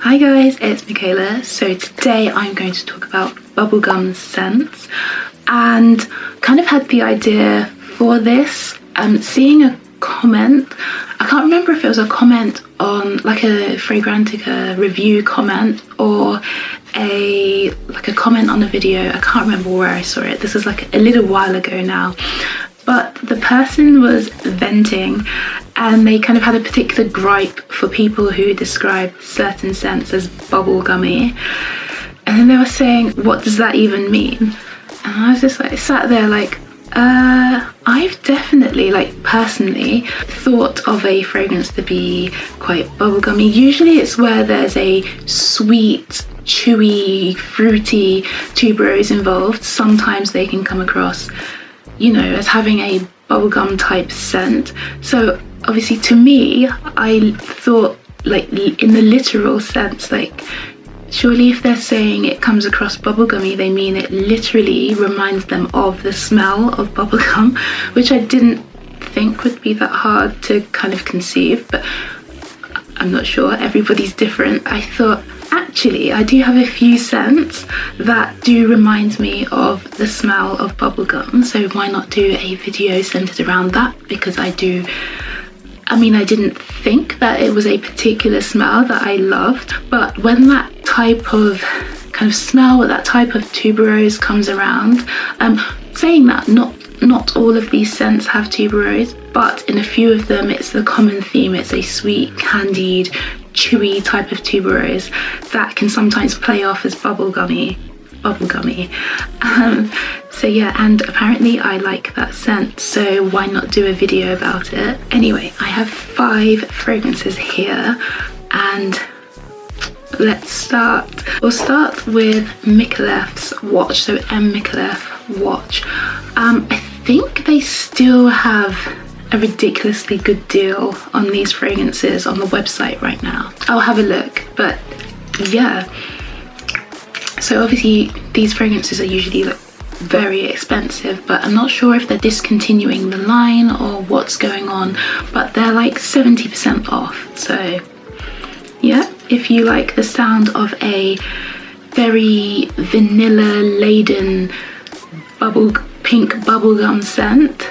Hi guys, it's Michaela. So today I'm going to talk about bubblegum scents, and kind of had the idea for this seeing a comment. I can't remember if it was a comment on like a Fragrantica review comment or a comment on a video. I can't remember where I saw it. This was like a little while ago now, but the person was venting and they kind of had a particular gripe for people who describe certain scents as bubblegummy, and then they were saying, what does that even mean? And I was just like sat there like, I've definitely, like, personally thought of a fragrance to be quite bubblegummy. Usually it's where there's a sweet, chewy, fruity tuberose involved. Sometimes they can come across, you know, as having a bubblegum type scent. So obviously to me, I thought, like, in the literal sense, like, surely if they're saying it comes across bubblegummy, they mean it literally reminds them of the smell of bubblegum, which I didn't think would be that hard to kind of conceive, but I'm not sure, everybody's different. I thought, actually, I do have a few scents that do remind me of the smell of bubblegum, so why not do a video centered around that? Because I didn't think that it was a particular smell that I loved, but when that type of kind of smell, that type of tuberose comes around, saying that not all of these scents have tuberose, but in a few of them it's the common theme. It's a sweet, candied, chewy type of tuberose that can sometimes play off as bubblegummy. So yeah, and apparently I like that scent, so why not do a video about it? Anyway, I have 5 fragrances here, and let's start. We'll start with Micallef's watch, so M. Micallef watch. I think they still have a ridiculously good deal on these fragrances on the website right now. I'll have a look, but yeah. So obviously these fragrances are usually like very expensive, but I'm not sure if they're discontinuing the line or what's going on, but they're like 70% off. So yeah, if you like the sound of a very vanilla laden pink bubblegum scent,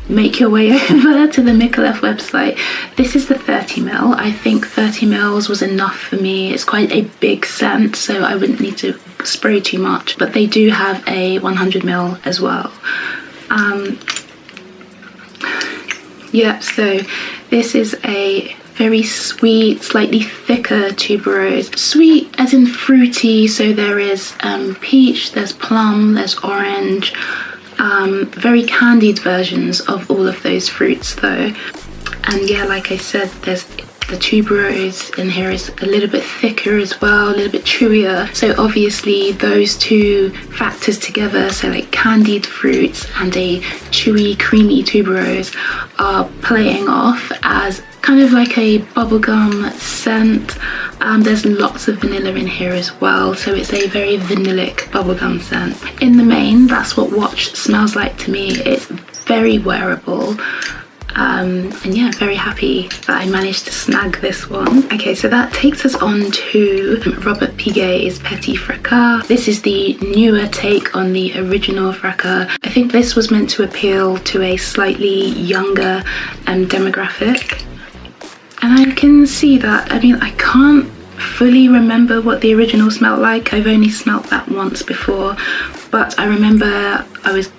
make your way over to the Micallef website. This is the 30ml. I think 30ml was enough for me. It's quite a big scent, so I wouldn't need to spray too much, but they do have a 100ml as well. Yeah, so this is a very sweet, slightly thicker tuberose. Sweet as in fruity, so there is peach, there's plum, there's orange, very candied versions of all of those fruits though. And yeah, like I said, there's the tuberose in here is a little bit thicker as well, a little bit chewier. So obviously those two factors together, so like candied fruits and a chewy, creamy tuberose, are playing off as kind of like a bubblegum scent. There's lots of vanilla in here as well, so it's a very vanillic bubblegum scent. In the main, that's what Watch smells like to me. It's very wearable. And yeah, very happy that I managed to snag this one. Okay, so that takes us on to Robert Piguet's Petit Fracas. This is the newer take on the original Fracas. I think this was meant to appeal to a slightly younger demographic. And I can see that. I mean, I can't fully remember what the original smelled like. I've only smelt that once before, but I remember I was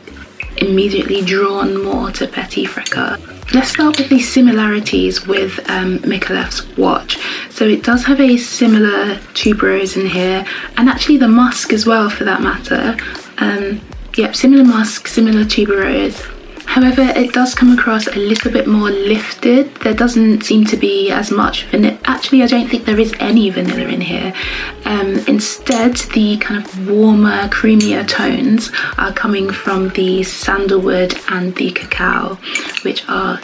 immediately drawn more to Petit Fracas. Let's start with the similarities with Micallef's watch. So it does have a similar tuberose in here, and actually the musk as well for that matter. Yep, similar musk, similar tuberose. However, it does come across a little bit more lifted. There doesn't seem to be as much vanilla. Actually, I don't think there is any vanilla in here. Instead, the kind of warmer, creamier tones are coming from the sandalwood and the cacao, which are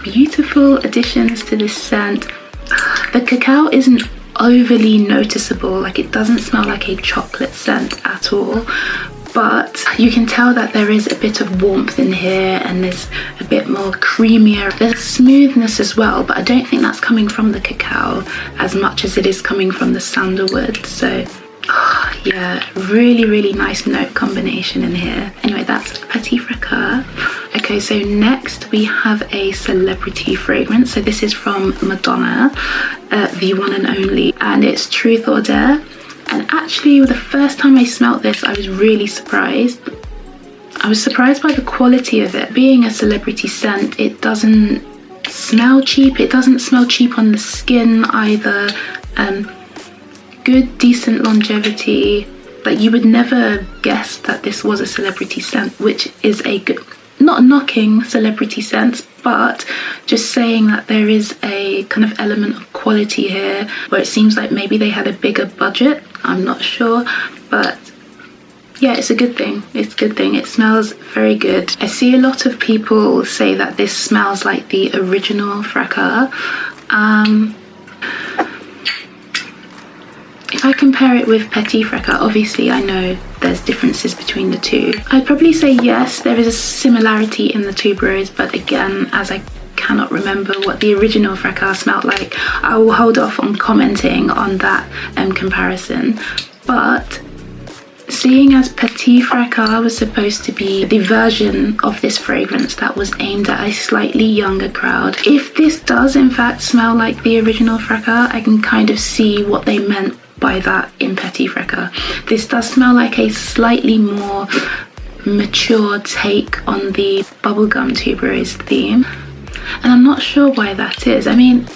beautiful additions to this scent. The cacao isn't overly noticeable, like it doesn't smell like a chocolate scent at all, but you can tell that there is a bit of warmth in here and there's a bit more creamier. There's smoothness as well, but I don't think that's coming from the cacao as much as it is coming from the sandalwood. So yeah, really nice note combination in here. Anyway, that's Petit Fracas. Okay, so next we have a celebrity fragrance. So this is from Madonna, the one and only, and it's Truth or Dare. And actually, the first time I smelt this, I was really surprised. I was surprised by the quality of it. Being a celebrity scent, it doesn't smell cheap. It doesn't smell cheap on the skin either. Good, decent longevity. Like, you would never guess that this was a celebrity scent, which is a good, not knocking celebrity scents, but just saying that there is a kind of element of quality here where it seems like maybe they had a bigger budget. I'm not sure, but yeah, it's a good thing. It's a good thing. It smells very good. I see a lot of people say that this smells like the original Fracas. If I compare it with Petit Fracas, obviously I know there's differences between the two. I'd probably say yes, there is a similarity in the tuberose, but again, as I cannot remember what the original Fracas smelled like, I will hold off on commenting on that comparison. But seeing as Petit Fracas was supposed to be the version of this fragrance that was aimed at a slightly younger crowd, if this does in fact smell like the original Fracas, I can kind of see what they meant by that in Petit Fracas. This does smell like a slightly more mature take on the bubblegum tuberose theme, and I'm not sure why that is. I mean,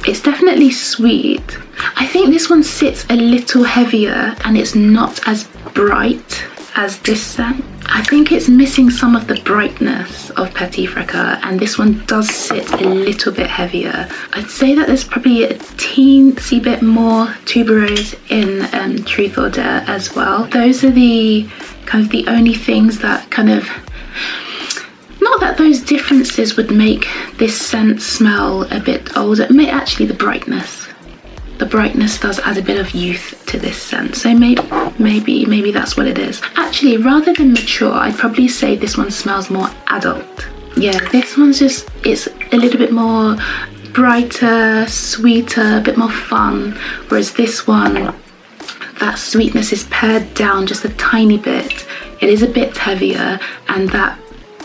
it's definitely sweet. I think this one sits a little heavier and it's not as bright as this scent. I think it's missing some of the brightness of Petit Fracas, and this one does sit a little bit heavier. I'd say that there's probably a teensy bit more tuberose in Truth or Dare as well. Those are the kind of the only things that kind of, not that those differences would make this scent smell a bit older. Actually, the brightness does add a bit of youth to this scent, so maybe that's what it is. Actually, rather than mature, I'd probably say this one smells more adult. Yeah, this one's just, it's a little bit more brighter, sweeter, a bit more fun, whereas this one, that sweetness is pared down just a tiny bit. It is a bit heavier, and that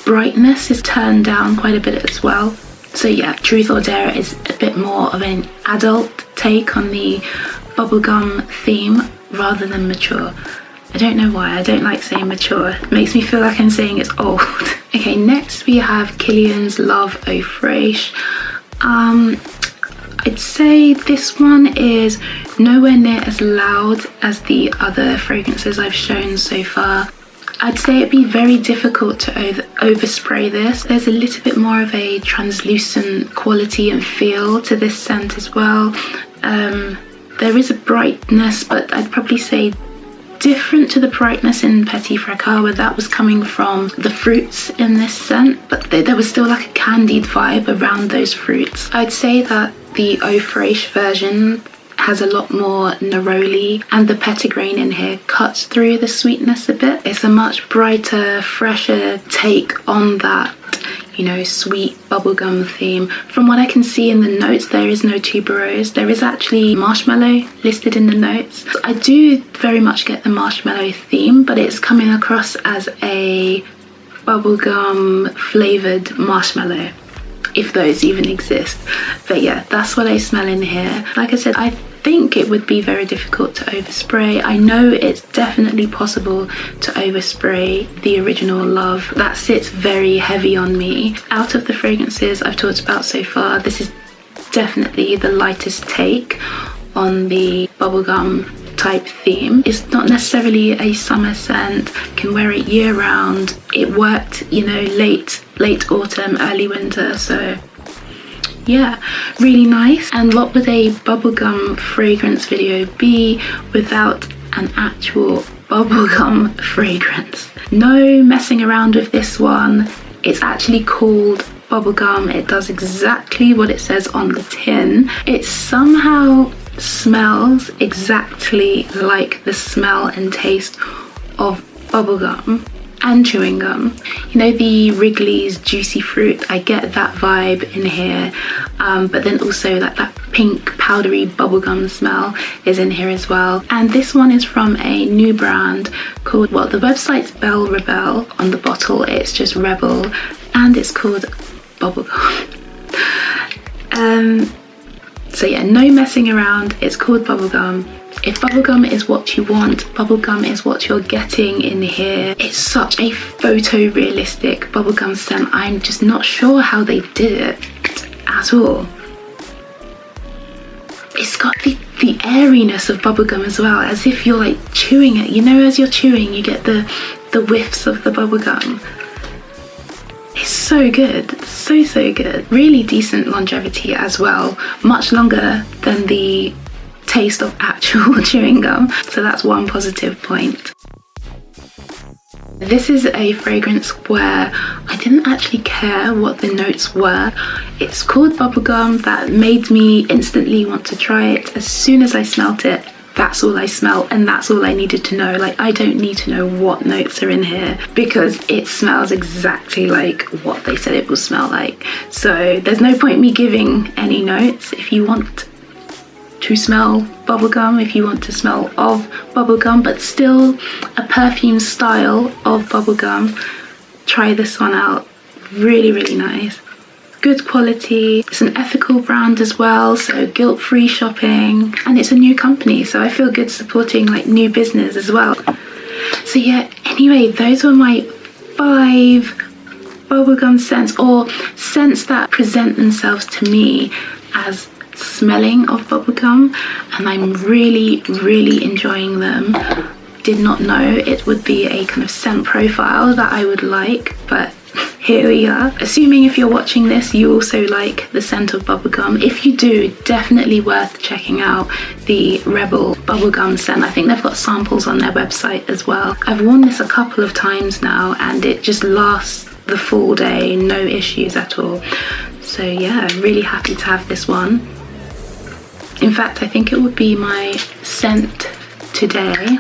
brightness is turned down quite a bit as well. So yeah, Truth or Dare is a bit more of an adult take on the bubblegum theme rather than mature. I don't know why, I don't like saying mature. It makes me feel like I'm saying it's old. Okay, next we have Kilian's Love Au Fraiche. I'd say this one is nowhere near as loud as the other fragrances I've shown so far. I'd say it'd be very difficult to overspray this. There's a little bit more of a translucent quality and feel to this scent as well. There is a brightness, but I'd probably say different to the brightness in Petit Fracas, where that was coming from the fruits in this scent, but there was still like a candied vibe around those fruits. I'd say that the Au Fraiche version has a lot more neroli, and the petitgrain in here cuts through the sweetness a bit. It's a much brighter, fresher take on that, you know, sweet bubblegum theme. From what I can see in the notes, there is no tuberose. There is actually marshmallow listed in the notes. I do very much get the marshmallow theme, but it's coming across as a bubblegum flavoured marshmallow, if those even exist. But yeah, that's what I smell in here. Like I said, I think it would be very difficult to overspray. I know it's definitely possible to overspray the original Love. That sits very heavy on me. Out of the fragrances I've talked about so far, this is definitely the lightest take on the bubblegum type theme. It's not necessarily a summer scent. You can wear it year round. It worked, you know, late autumn, early winter, so yeah, really nice. And what would a bubblegum fragrance video be without an actual bubblegum fragrance? No messing around with this one. It's actually called bubblegum. It does exactly what it says on the tin. It somehow smells exactly like the smell and taste of bubblegum and chewing gum. You know, the Wrigley's Juicy Fruit, I get that vibe in here, but then also that pink powdery bubblegum smell is in here as well. And this one is from a new brand called, well, the website's Belle Rebel. On the bottle it's just Rebel, and it's called Bubblegum. So yeah, no messing around, it's called Bubblegum. If bubblegum is what you want, bubblegum is what you're getting in here. It's such a photorealistic bubblegum scent. I'm just not sure how they did it at all. It's got the airiness of bubblegum as well, as if you're like chewing it. You know, as you're chewing, you get the whiffs of the bubblegum. It's so good, so good. Really decent longevity as well, much longer than the taste of actual chewing gum, so that's one positive point. This is a fragrance where I didn't actually care what the notes were. It's called Bubblegum. That made me instantly want to try it. As soon as I smelt it, that's all I smelled, and that's all I needed to know. Like, I don't need to know what notes are in here because it smells exactly like what they said it will smell like. So there's no point me giving any notes. If you want to smell bubblegum, if you want to smell of bubblegum but still a perfume style of bubblegum, try this one out. Really nice, good quality. It's an ethical brand as well, so guilt-free shopping, and it's a new company, so I feel good supporting like new business as well. So yeah, anyway, those were my 5 bubblegum scents, or scents that present themselves to me as smelling of bubblegum, and I'm really enjoying them. Did not know it would be a kind of scent profile that I would like, but here we are. Assuming if you're watching this you also like the scent of bubblegum. If you do, definitely worth checking out the Rebel bubblegum scent. I think they've got samples on their website as well. I've worn this a couple of times now and it just lasts the full day, no issues at all. So yeah, really happy to have this one. In fact, I think it would be my scent today.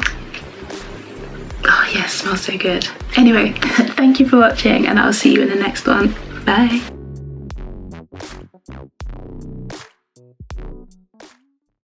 Oh yes, smells so good. Anyway, thank you for watching and I'll see you in the next one. Bye.